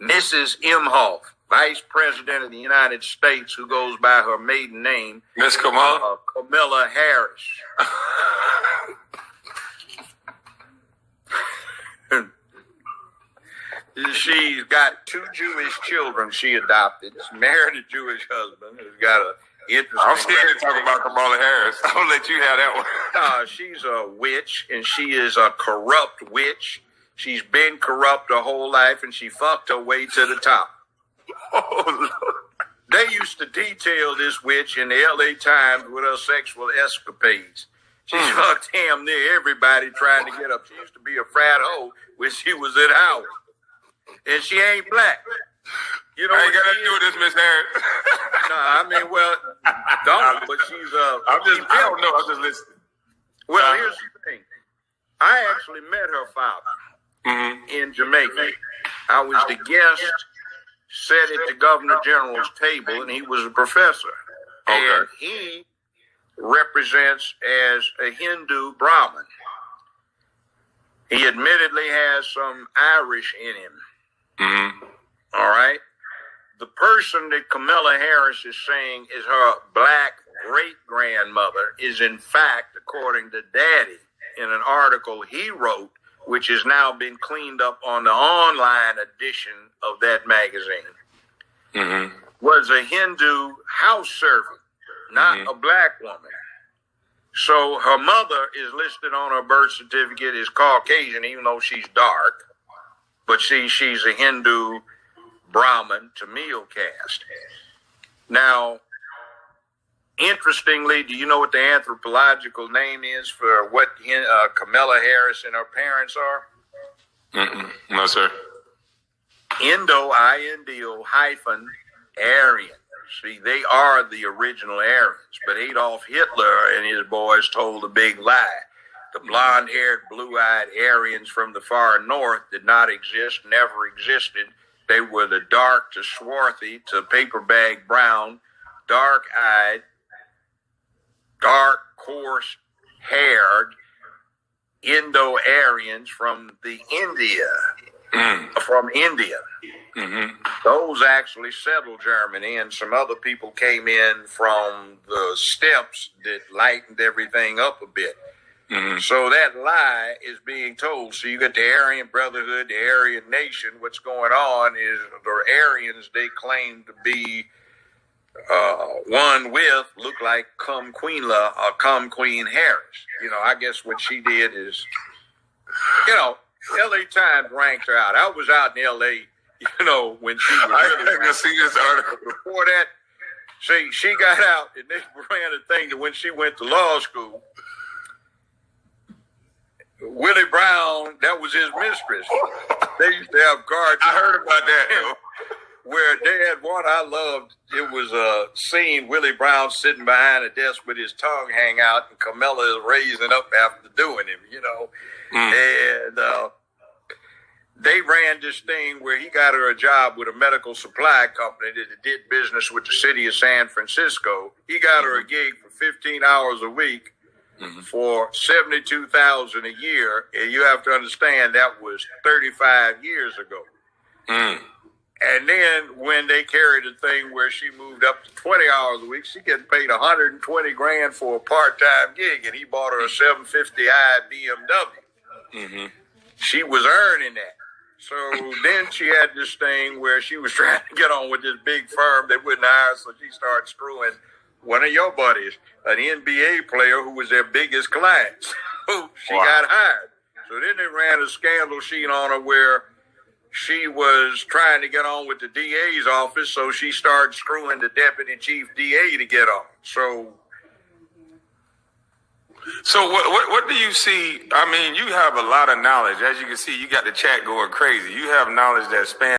Mrs. Imhoff, Vice President of the United States, who goes by her maiden name, Miss Kamal? Kamala Harris. She's got 2 Jewish children she adopted. She married a Jewish husband who's got a interesting... I'm scared to talk about Kamala Harris. I'll let you have that one. She's a witch, and she is a corrupt witch. She's been corrupt her whole life, and she fucked her way to the top. Oh, Lord. They used to detail this witch in the L.A. Times with her sexual escapades. She's fucked damn near everybody trying to get up. She used to be a frat hoe when she was at Howard. And she ain't black. You know, I ain't got nothing to do with this, Miss Harris. No, I mean, well, don't, but she's I don't know, I'm just listening. Well, here's the thing. I actually met her father in Jamaica. I was the guest, sat at the Governor General's table, and he was a professor. Okay. And he represents as a Hindu Brahmin. He admittedly has some Irish in him. All right. The person that Kamala Harris is saying is her black great-grandmother is, in fact, according to Daddy, in an article he wrote, which has now been cleaned up on the online edition of that magazine, was a Hindu house servant, not a black woman. So her mother is listed on her birth certificate as Caucasian, even though she's dark. But she's a Hindu Brahmin Tamil caste. Now, interestingly, do you know what the anthropological name is for what Kamala Harris and her parents are? No, sir. Indo hyphen Aryan. See, they are the original Aryans, but Adolf Hitler and his boys told a big lie. The blonde-haired, blue-eyed Aryans from the far north did not exist, never existed. They were the dark to swarthy to paper bag brown, dark-eyed, dark, coarse-haired Indo-Aryans from India. Those actually settled Germany, and some other people came in from the steppes that lightened everything up a bit. So that lie is being told. So you got the Aryan Brotherhood, the Aryan Nation. What's going on is the Aryans they claim to be one with look like Come Queen Harris. You know, I guess what she did is, you know, L.A. Times ranked her out. I was out in L.A., you know, when she was really I see this article. Before that, she got out and they ran a thing that when she went to law school, Willie Brown, that was his mistress. They used to have guards. I heard about that. Where they had one I loved. It was a scene, Willie Brown sitting behind a desk with his tongue hang out and Camilla is raising up after doing him, you know. And they ran this thing where he got her a job with a medical supply company that did business with the city of San Francisco. He got her a gig for 15 hours a week. For $72,000 a year, and you have to understand that was 35 years ago. And then when they carried a thing where she moved up to 20 hours a week, she getting paid $120,000 for a part-time gig, and he bought her a 750i BMW. She was earning that. So then she had this thing where she was trying to get on with this big firm they wouldn't hire, so she started screwing one of your buddies, an NBA player who was their biggest client. So she got hired. So then they ran a scandal sheet on her where she was trying to get on with the DA's office, so she started screwing the deputy chief DA to get on. So what do you see? I mean, you have a lot of knowledge. As you can see, you got the chat going crazy. You have knowledge that spans